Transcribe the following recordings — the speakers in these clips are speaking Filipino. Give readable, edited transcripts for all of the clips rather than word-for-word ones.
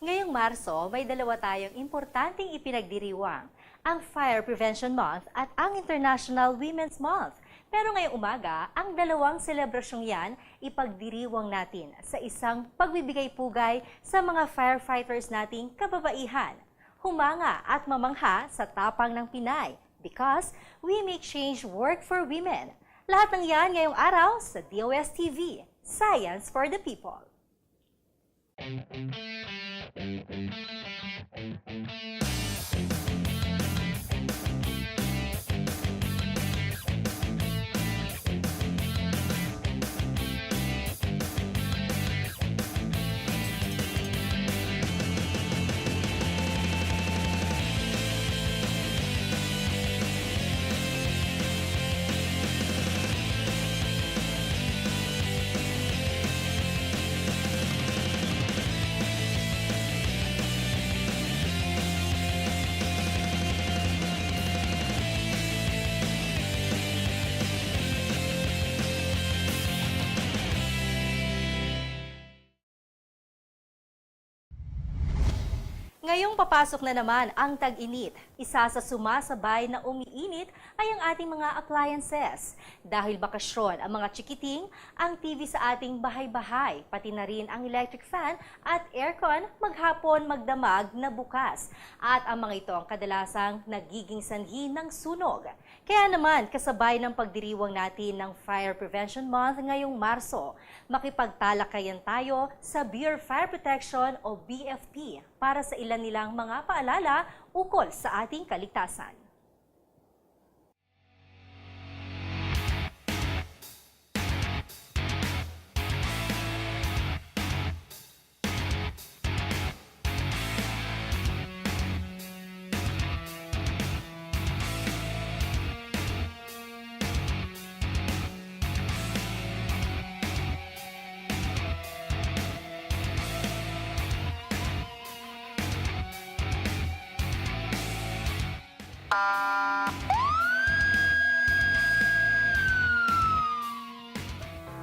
Ngayong Marso, may dalawa tayong importanteng ipinagdiriwang, ang Fire Prevention Month at ang International Women's Month. Pero ngayong umaga, ang dalawang selebrasyong yan ipagdiriwang natin sa isang pagbibigay pugay sa mga firefighters nating kababaihan. Humanga at mamangha sa tapang ng Pinay because we make change work for women. Lahat ng yan ngayong araw sa DOSTv, Science for the People. Ngayong papasok na naman ang tag-init. Isa sa sumasabay na umiinit ay ang ating mga appliances. Dahil bakasyon ang mga chikiting, ang TV sa ating bahay-bahay, pati na rin ang electric fan at aircon maghapon magdamag na bukas. At ang mga ito ang kadalasang nagiging sanhi ng sunog. Kaya naman, kasabay ng pagdiriwang natin ng Fire Prevention Month ngayong Marso, makipagtalakayan tayo sa Bureau of Fire Protection o BFP para sa ilan nilang mga paalala ukol sa ating kaligtasan.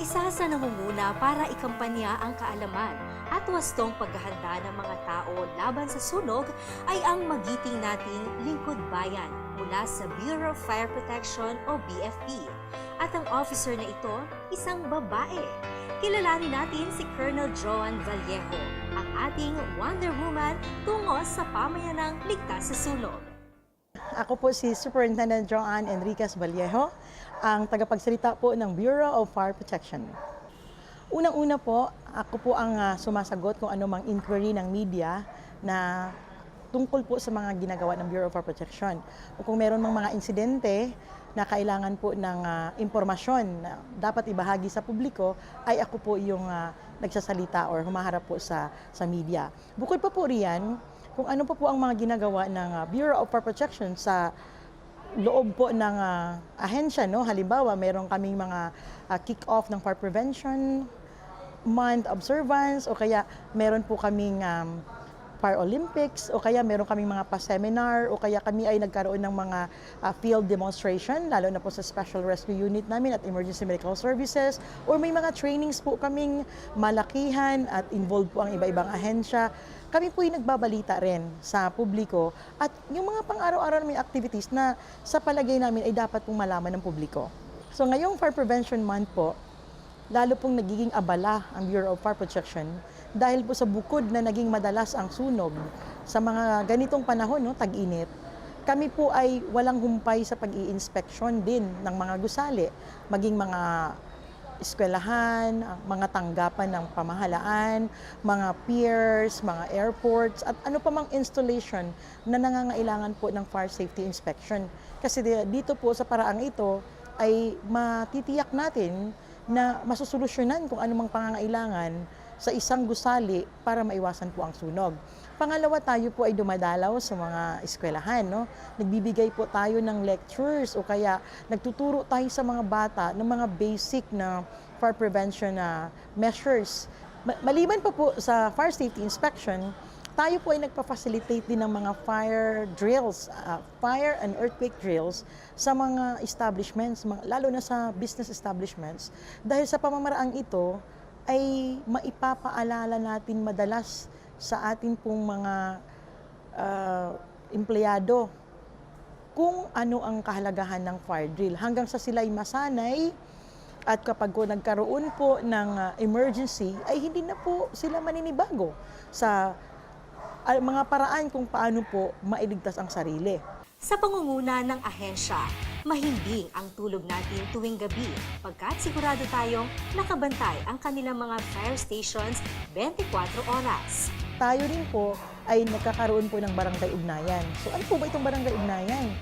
Isa sa nangunguna para ikampanya ang kaalaman at wastong paghahanda ng mga tao laban sa sunog ay ang magiting nating lingkod bayan mula sa Bureau of Fire Protection o BFP. At ang officer na ito, isang babae. Kilalanin natin si Colonel Joan Vallejo, ang ating Wonder Woman tungo sa pamayanang ligtas sa sunog. Ako po si Superintendent Joan Enriquez Vallejo, ang tagapagsalita po ng Bureau of Fire Protection. Unang-una po, ako po ang sumasagot kung anumang inquiry ng media na tungkol po sa mga ginagawa ng Bureau of Fire Protection. O kung meron mga insidente na kailangan po ng impormasyon na dapat ibahagi sa publiko, ay ako po yung nagsasalita or humaharap po sa media. Bukod pa po riyan, kung ano pa po ang mga ginagawa ng Bureau of Fire Protection sa loob po ng ahensya, no? Halimbawa, meron kaming mga kick-off ng Fire Prevention Month observance, o kaya meron po kaming Fire Olympics, o kaya meron kaming mga pa-seminar, o kaya kami ay nagkaroon ng mga field demonstration, lalo na po sa Special Rescue Unit namin at Emergency Medical Services, or may mga trainings po kaming malakihan at involved po ang iba-ibang ahensya. Kami po yung nagbabalita rin sa publiko at yung mga pang-araw-araw na may activities na sa palagay namin ay dapat pong malaman ng publiko. So ngayong Fire Prevention Month po, lalo pong nagiging abala ang Bureau of Fire Protection dahil po sa bukod na naging madalas ang sunog sa mga ganitong panahon, no, tag-init. Kami po ay walang humpay sa pag-i-inspeksyon din ng mga gusali, maging mga eskwelahan, mga tanggapan ng pamahalaan, mga piers, mga airports, at ano pa mang installation na nangangailangan po ng fire safety inspection. Kasi dito po sa paraang ito ay matitiyak natin na masusolusyonan kung anumang pangangailangan sa isang gusali para maiwasan po ang sunog. Pangalawa, tayo po ay dumadalaw sa mga eskwelahan, no? Nagbibigay po tayo ng lectures o kaya nagtuturo tayo sa mga bata ng mga basic na fire prevention measures. Maliban pa po sa fire safety inspection, tayo po ay nagpa-facilitate din ng mga fire drills, fire and earthquake drills sa mga establishments, lalo na sa business establishments. Dahil sa pamamaraang ito ay maipapaalala natin madalas sa atin pong mga empleyado kung ano ang kahalagahan ng fire drill hanggang sa sila'y masanay. At kapag nagkaroon po ng emergency, ay hindi na po sila maninibago sa mga paraan kung paano po mailigtas ang sarili. Sa pangunguna ng ahensya, mahimbing ang tulog natin tuwing gabi pagkat sigurado tayong nakabantay ang kanilang mga fire stations 24 oras. Tayo rin po ay nagkakaroon po ng barangay ugnayan. So ano po ba itong barangay ugnayan?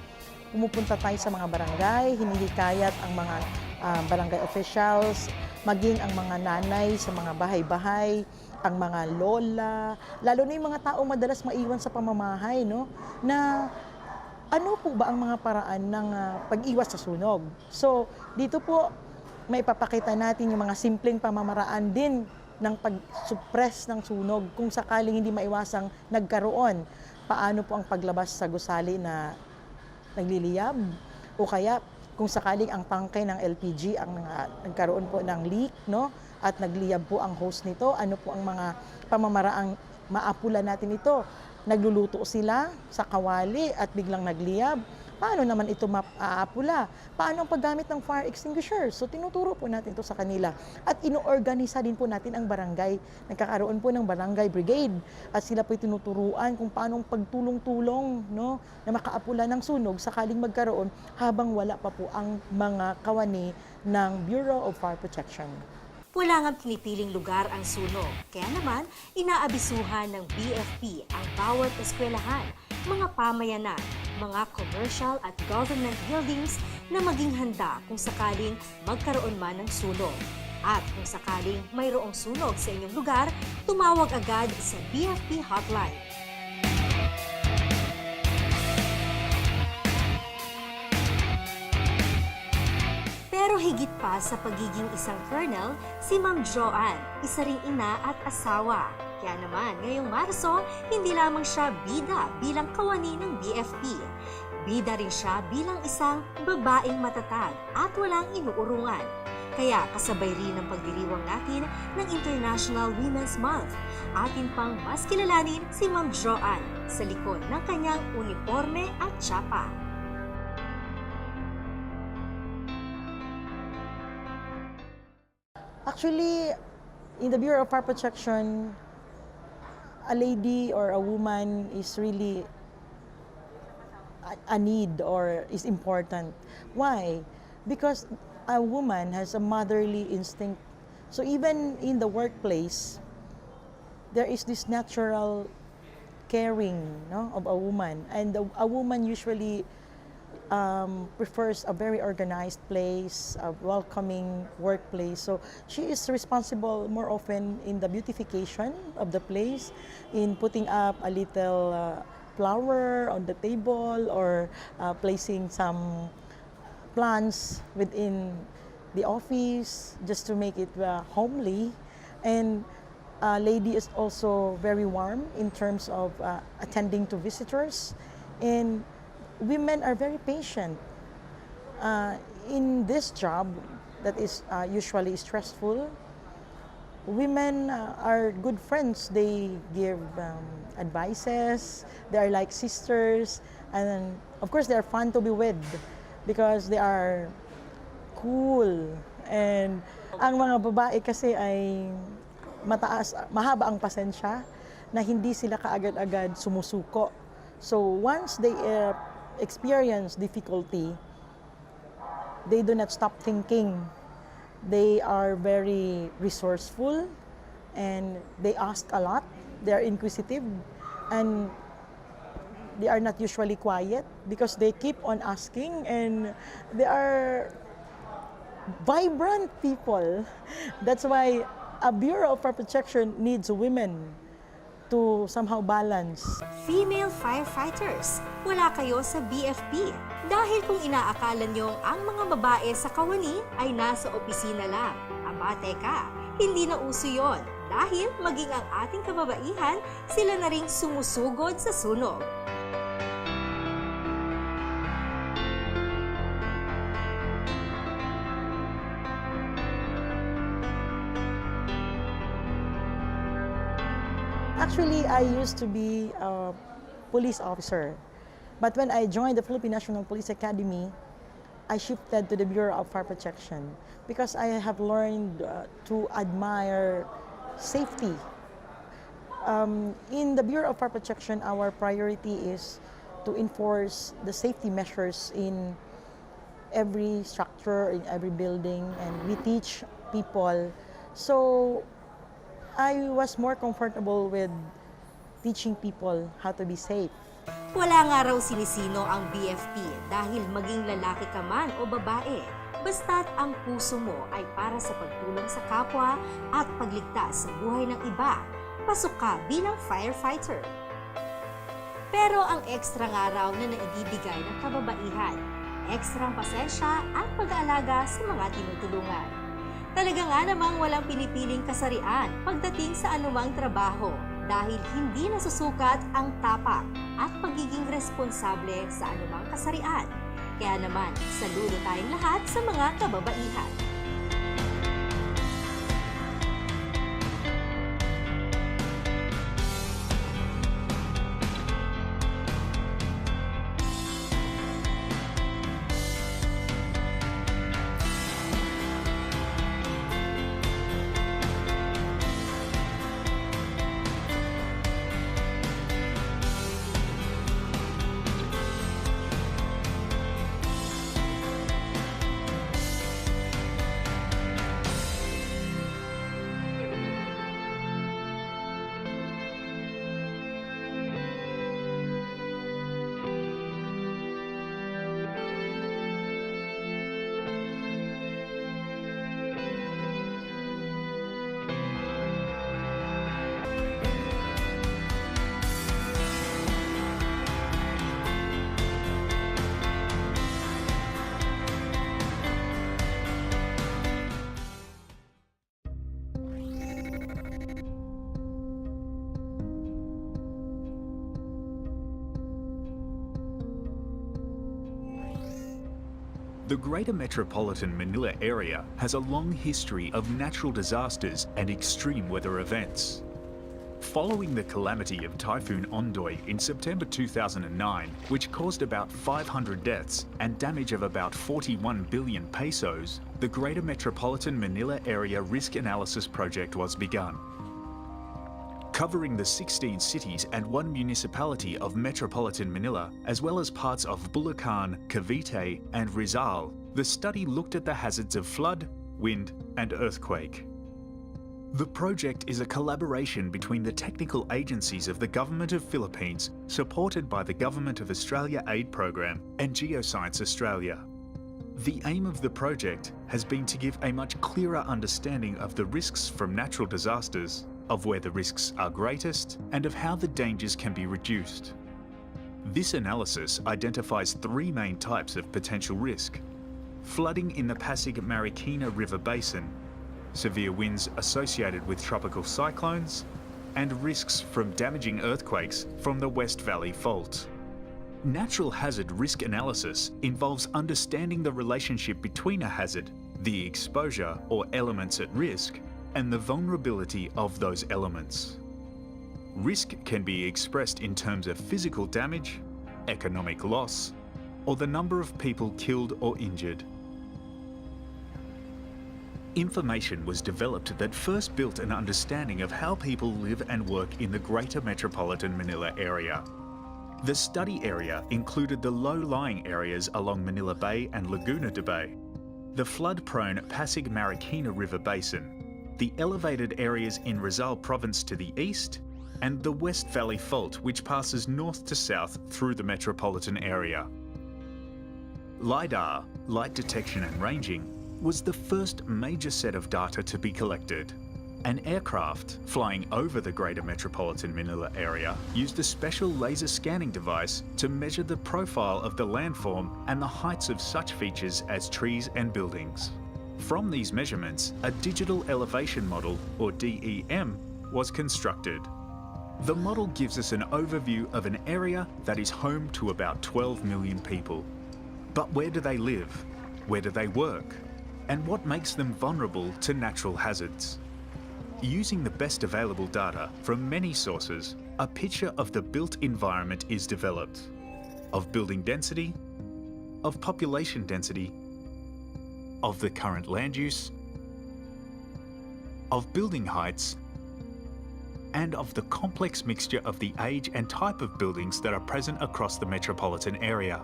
Pumupunta tayo sa mga barangay, hinihikayat ang mga barangay officials, maging ang mga nanay sa mga bahay-bahay, ang mga lola, lalo na yung mga taong madalas maiwan sa pamamahay, no? Na ano po ba ang mga paraan ng pag-iwas sa sunog? So, dito po may papakita natin yung mga simpleng pamamaraan din ng pag-suppress ng sunog kung sakaling hindi maiwasang nagkaroon. Paano po ang paglabas sa gusali na nagliliyab o kaya kung sakaling ang tangke ng LPG ang nagkaroon po ng leak, no? At nagliyab po ang hose nito, ano po ang mga pamamaraang maapula natin ito? Nagluluto sila sa kawali at biglang nagliyab. Paano naman ito maaapula? Paano ang paggamit ng fire extinguisher? So tinuturo po natin ito sa kanila. At inoorganisa din po natin ang barangay. Nagkakaroon po ng barangay brigade. At sila po tinuturuan kung paano pagtulong-tulong, no, na makaapula ng sunog sakaling magkaroon habang wala pa po ang mga kawani ng Bureau of Fire Protection. Wala nga pinipiling lugar ang sunog, kaya naman inaabisuhan ng BFP ang bawat eskwelahan, mga pamayanan, mga commercial at government buildings na maging handa kung sakaling magkaroon man ng sunog. At kung sakaling mayroong sunog sa inyong lugar, tumawag agad sa BFP hotline. Pero higit pa sa pagiging isang colonel, si Ma'am Joanne, isa ring ina at asawa. Kaya naman, ngayong Marso, hindi lamang siya bida bilang kawani ng BFP. Bida rin siya bilang isang babaeng matatag at walang inuurungan. Kaya kasabay rin ang pagdiriwang natin ng International Women's Month. Atin pang mas kilalanin si Ma'am Joanne sa likod ng kanyang uniforme at tsapa. Actually, in the Bureau of Fire Protection, a lady or a woman is really a need or is important. Why? Because a woman has a motherly instinct. So even in the workplace, there is this natural caring, no, of a woman. And a woman usually prefers a very organized place, a welcoming workplace. So she is responsible more often in the beautification of the place, in putting up a little flower on the table or placing some plants within the office just to make it homely. And a lady is also very warm in terms of attending to visitors. And women are very patient. In this job that is usually stressful, women are good friends. They give advices. They are like sisters. And of course, they are fun to be with because they are cool. And ang mga babae kasi ay mahaba ang pasensya na hindi sila kaagad-agad sumusuko. So once they experience difficulty, they do not stop thinking. They are very resourceful and they ask a lot. They are inquisitive and they are not usually quiet because they keep on asking, and they are vibrant people. That's why a Bureau of Fire Protection needs women to somehow balance. Female firefighters, wala kayo sa BFP. Dahil kung inaakala nyo ang mga babae sa kawani ay nasa opisina lang. Aba, teka, hindi na uso yun. Dahil maging ang ating kababaihan, sila na ring sumusugod sa sunog. Actually, I used to be a police officer. But when I joined the Philippine National Police Academy, I shifted to the Bureau of Fire Protection because I have learned to admire safety. In the Bureau of Fire Protection, our priority is to enforce the safety measures in every structure, in every building, and we teach people. So I was more comfortable with teaching people how to be safe. Wala nga raw sinisino ang BFP dahil maging lalaki ka man o babae, basta't ang puso mo ay para sa pagtulong sa kapwa at pagligtas sa buhay ng iba, pasok ka bilang firefighter. Pero ang ekstra nga raw na naibibigay ng kababaihan, ekstrang pasensya at pag-aalaga sa mga tinutulungan. Talaga nga namang walang pinipiling kasarian pagdating sa anumang trabaho dahil hindi nasusukat ang tapak at pagiging responsable sa anumang kasarian. Kaya naman, saludo tayong lahat sa mga kababaihan. The Greater Metropolitan Manila area has a long history of natural disasters and extreme weather events. Following the calamity of Typhoon Ondoy in September 2009, which caused about 500 deaths and damage of about 41 billion pesos, the Greater Metropolitan Manila Area Risk Analysis Project was begun. Covering the 16 cities and one municipality of Metropolitan Manila, as well as parts of Bulacan, Cavite, and Rizal, the study looked at the hazards of flood, wind, and earthquake. The project is a collaboration between the technical agencies of the Government of Philippines, supported by the Government of Australia Aid Program and Geoscience Australia. The aim of the project has been to give a much clearer understanding of the risks from natural disasters, of where the risks are greatest, and of how the dangers can be reduced. This analysis identifies three main types of potential risk: flooding in the Pasig-Marikina River Basin, severe winds associated with tropical cyclones, and risks from damaging earthquakes from the West Valley Fault. Natural hazard risk analysis involves understanding the relationship between a hazard, the exposure or elements at risk, and the vulnerability of those elements. Risk can be expressed in terms of physical damage, economic loss, or the number of people killed or injured. Information was developed that first built an understanding of how people live and work in the Greater Metropolitan Manila area. The study area included the low-lying areas along Manila Bay and Laguna de Bay, the flood-prone Pasig-Marikina River Basin, the elevated areas in Rizal Province to the east, and the West Valley Fault, which passes north to south through the metropolitan area. LiDAR, light detection and ranging, was the first major set of data to be collected. An aircraft flying over the Greater Metropolitan Manila area used a special laser scanning device to measure the profile of the landform and the heights of such features as trees and buildings. From these measurements, a digital elevation model, or DEM, was constructed. The model gives us an overview of an area that is home to about 12 million people. But where do they live? Where do they work? And what makes them vulnerable to natural hazards? Using the best available data from many sources, a picture of the built environment is developed. Of building density, of population density, of the current land use, of building heights, and of the complex mixture of the age and type of buildings that are present across the metropolitan area.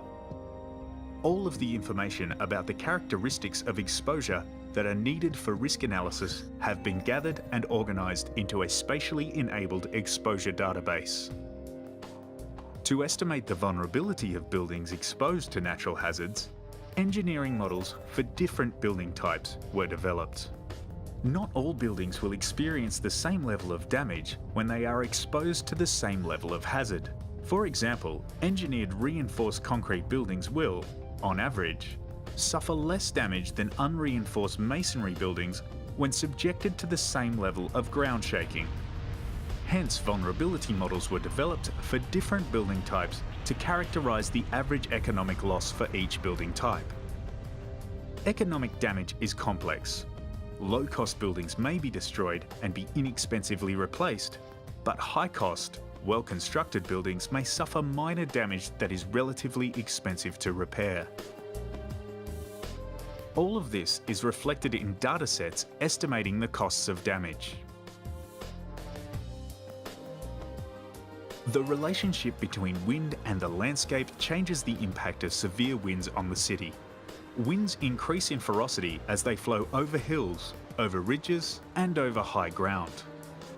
All of the information about the characteristics of exposure that are needed for risk analysis have been gathered and organised into a spatially enabled exposure database. To estimate the vulnerability of buildings exposed to natural hazards, engineering models for different building types were developed. Not all buildings will experience the same level of damage when they are exposed to the same level of hazard. For example, engineered reinforced concrete buildings will, on average, suffer less damage than unreinforced masonry buildings when subjected to the same level of ground shaking. Hence, vulnerability models were developed for different building types to characterise the average economic loss for each building type. Economic damage is complex. Low-cost buildings may be destroyed and be inexpensively replaced, but high-cost, well-constructed buildings may suffer minor damage that is relatively expensive to repair. All of this is reflected in datasets estimating the costs of damage. The relationship between wind and the landscape changes the impact of severe winds on the city. Winds increase in ferocity as they flow over hills, over ridges, and over high ground.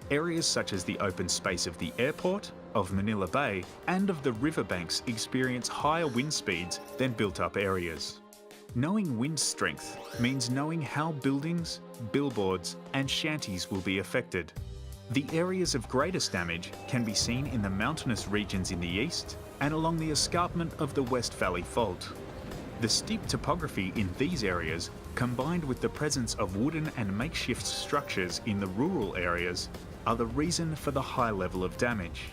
Areas such as the open space of the airport, of Manila Bay, and of the riverbanks experience higher wind speeds than built-up areas. Knowing wind strength means knowing how buildings, billboards, and shanties will be affected. The areas of greatest damage can be seen in the mountainous regions in the east and along the escarpment of the West Valley Fault. The steep topography in these areas, combined with the presence of wooden and makeshift structures in the rural areas, are the reason for the high level of damage.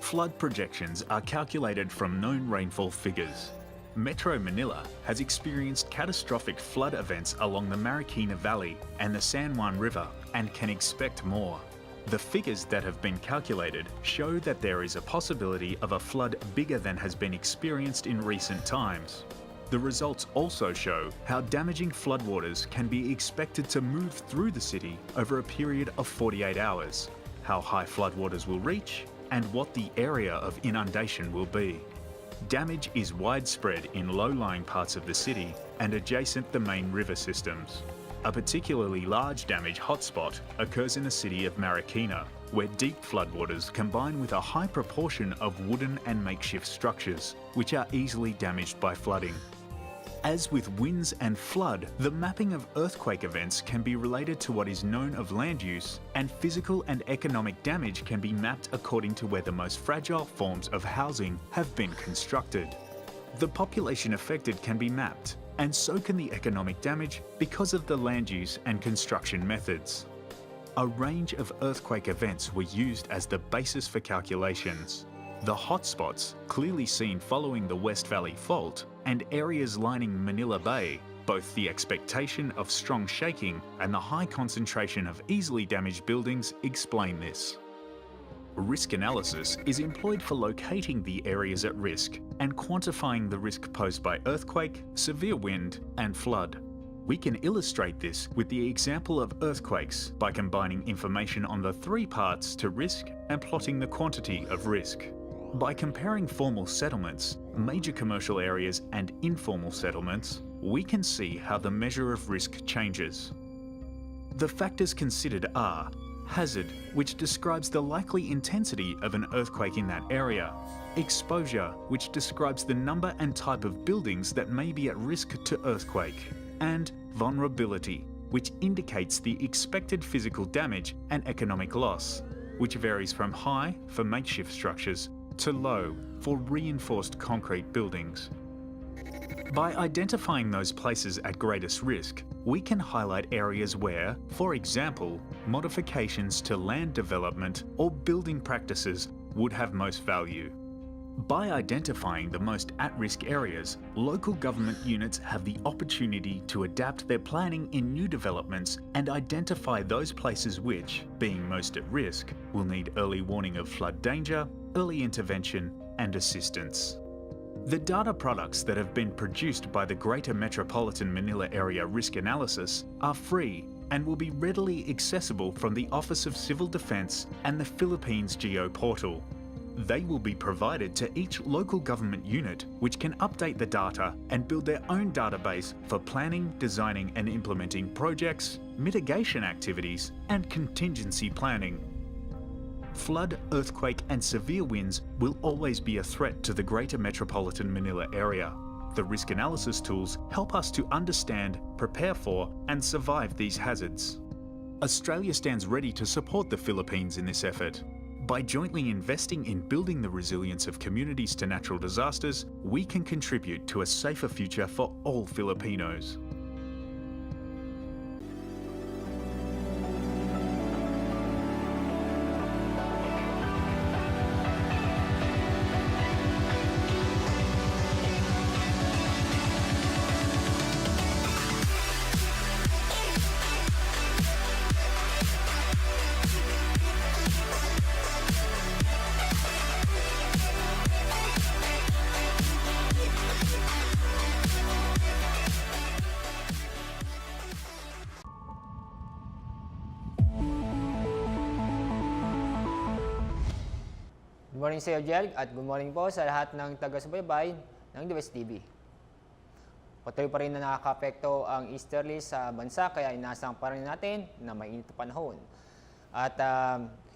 Flood projections are calculated from known rainfall figures. Metro Manila has experienced catastrophic flood events along the Marikina Valley and the San Juan River and can expect more. The figures that have been calculated show that there is a possibility of a flood bigger than has been experienced in recent times. The results also show how damaging floodwaters can be expected to move through the city over a period of 48 hours, how high floodwaters will reach, and what the area of inundation will be. Damage is widespread in low-lying parts of the city and adjacent the main river systems. A particularly large damage hotspot occurs in the city of Marikina, where deep floodwaters combine with a high proportion of wooden and makeshift structures, which are easily damaged by flooding. As with winds and flood, the mapping of earthquake events can be related to what is known of land use, and physical and economic damage can be mapped according to where the most fragile forms of housing have been constructed. The population affected can be mapped, and so can the economic damage because of the land use and construction methods. A range of earthquake events were used as the basis for calculations. The hotspots, clearly seen following the West Valley Fault, and areas lining Manila Bay, both the expectation of strong shaking and the high concentration of easily damaged buildings explain this. Risk analysis is employed for locating the areas at risk and quantifying the risk posed by earthquake, severe wind, and flood. We can illustrate this with the example of earthquakes by combining information on the three parts to risk and plotting the quantity of risk. By comparing formal settlements, major commercial areas, and informal settlements, we can see how the measure of risk changes. The factors considered are hazard, which describes the likely intensity of an earthquake in that area; exposure, which describes the number and type of buildings that may be at risk to earthquake; and vulnerability, which indicates the expected physical damage and economic loss, which varies from high for makeshift structures to low for reinforced concrete buildings. By identifying those places at greatest risk, we can highlight areas where, for example, modifications to land development or building practices would have most value. By identifying the most at-risk areas, local government units have the opportunity to adapt their planning in new developments and identify those places which, being most at risk, will need early warning of flood danger, early intervention and assistance. The data products that have been produced by the Greater Metropolitan Manila Area Risk Analysis are free and will be readily accessible from the Office of Civil Defence and the Philippines Geo Portal. They will be provided to each local government unit, which can update the data and build their own database for planning, designing and implementing projects, mitigation activities and contingency planning. Flood, earthquake and severe winds will always be a threat to the Greater Metropolitan Manila area. The risk analysis tools help us to understand, prepare for and survive these hazards. Australia stands ready to support the Philippines in this effort. By jointly investing in building the resilience of communities to natural disasters, we can contribute to a safer future for all Filipinos. Good morning sa iyo, Jel, at good morning po sa lahat ng taga-subaybay ng DOSTv. Patuloy pa rin na nakaka-apekto ang easterly sa bansa, kaya inaasahan pa rin natin na mainit na panahon. At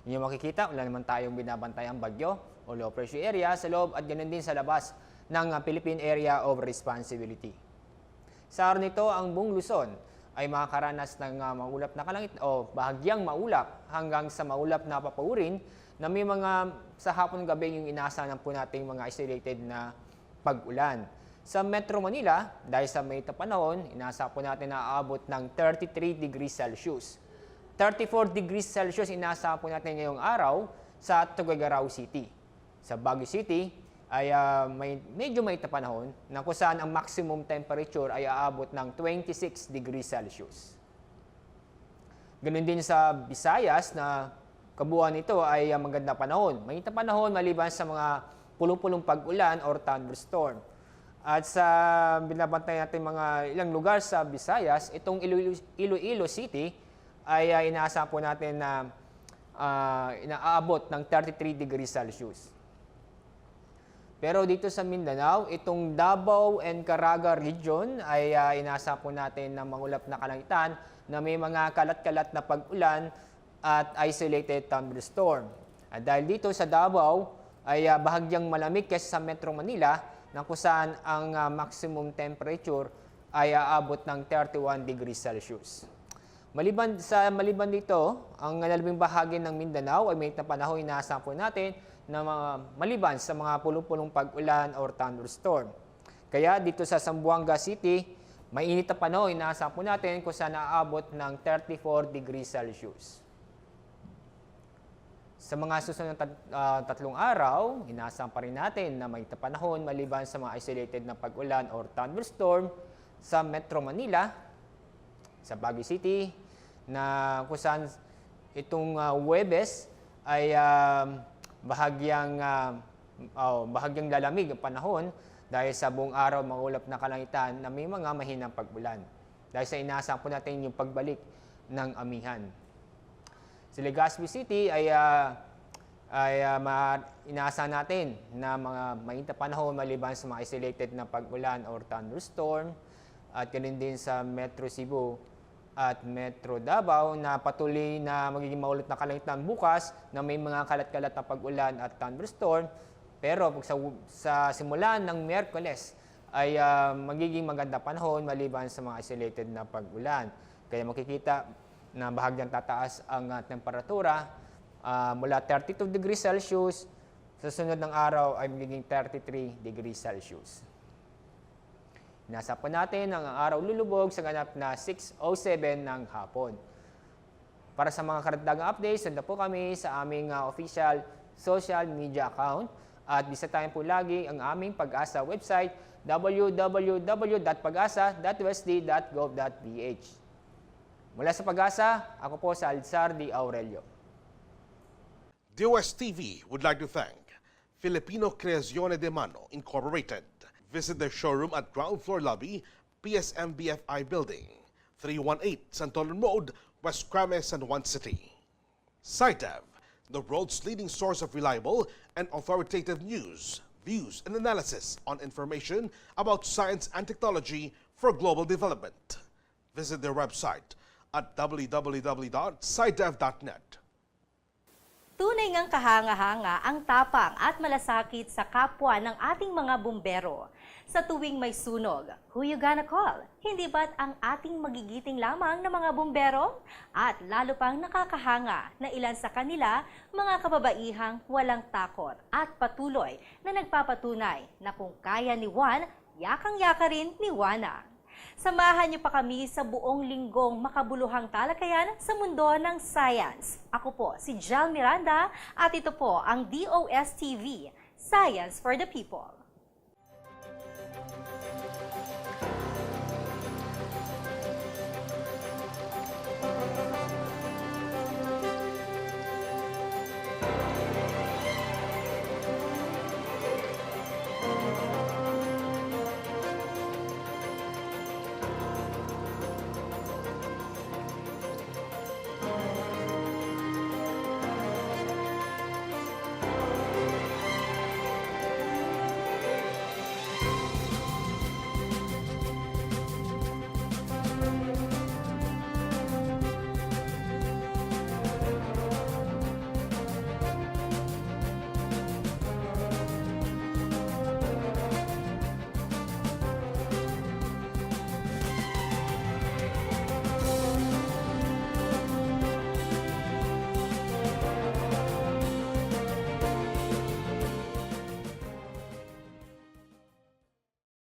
inyo makikita, wala naman tayong binabantayang bagyo o low pressure area sa loob at ganoon din sa labas ng Philippine Area of Responsibility. Sa araw nito, ang buong Luzon ay makakaranas ng maulap na kalangitan o bahagyang maulap hanggang sa maulap na papaurin na may mga sa hapon gabi yung inaasahan po nating mga isolated na pag-ulan. Sa Metro Manila, dahil sa mainit na panahon, inaasahan po natin na aabot ng 33 degrees Celsius. 34 degrees Celsius inaasahan po natin ngayong araw sa Tuguegarao City. Sa Baguio City ay medyo mainit na panahon na kung saan ang maximum temperature ay aabot ng 26 degrees Celsius. Ganun din sa Visayas na kabuuan nito ay maganda panahon. Mainit na panahon maliban sa mga pulong-pulong pag-ulan or thunderstorm. At sa binabantay natin mga ilang lugar sa Visayas, itong Iloilo City ay inaasahan po natin na inaabot ng 33 degrees Celsius. Pero dito sa Mindanao, itong Davao and Caraga region ay inaasahan po natin na mangulap na kalangitan na may mga kalat-kalat na pag-ulan at isolated thunderstorm. At dahil dito sa Davao ay bahagyang malamig kaysa sa Metro Manila na kung saan ang maximum temperature ay aabot ng 31 degrees Celsius. Maliban dito, ang nalabing bahagi ng Mindanao ay may panahon inaasahan po natin na maliban sa mga pulong-pulong pag-ulan or thunderstorm. Kaya dito sa Zamboanga City, mainit na panahon inaasahan po natin kung saan aabot ng 34 degrees Celsius. Sa mga susunod na tatlong araw, inaasahan pa rin natin na may panahon maliban sa mga isolated na pag-ulan or thunderstorm sa Metro Manila, sa Baguio City, na kung saan itong Huwebes ay bahagyang lalamig ang panahon dahil sa buong araw maulap na kalangitan na may mga mahinang pag-ulan. Dahil sa inaasahan po natin yung pagbalik ng amihan. Sa Legazpi City ay inaasahan natin na mga mainit na panahon maliban sa mga isolated na pag-ulan or thunderstorm at ganun din sa Metro Cebu at Metro Davao na patuloy na magiging maulap na kalangitan bukas na may mga kalat-kalat na pag-ulan at thunderstorm. Pero sa simulan ng Miyerkules ay magiging maganda panahon maliban sa mga isolated na pag-ulan. Kaya makikita na bahagyang tataas ang temperatura mula 32 degrees Celsius, sa sunod ng araw ay magiging 33 degrees Celsius. Nasa pa natin ang araw lulubog sa ganap na 6:07 ng hapon. Para sa mga karagdagang updates, sundan po kami sa aming official social media account at bisitahin po lagi ang aming Pag-asa website www.pagasa.usd.gov.ph. Mula sa Pag-asa, ako po si Alzar D. Aurelio. DOSTv would like to thank Filipino Creazione de Mano Incorporated. Visit their showroom at ground floor lobby, PSM BFI Building, 318 Santolan Road, West Crames, San Juan City. SciDev, the world's leading source of reliable and authoritative news, views, and analysis on information about science and technology for global development. Visit their website at www.scidev.net. Tunay ngang kahanga-hanga ang tapang at malasakit sa kapwa ng ating mga bumbero. Sa tuwing may sunog, who you gonna call? Hindi ba't ang ating magigiting lamang na mga bumbero? At lalo pang nakakahanga na ilan sa kanila, mga kababaihang walang takot at patuloy na nagpapatunay na kung kaya ni Juan, yakang-yaka rin ni Juana. Samahan niyo pa kami sa buong linggong makabuluhang talakayan sa mundo ng science. Ako po si Jel Miranda at ito po ang DOSTv, Science for the People.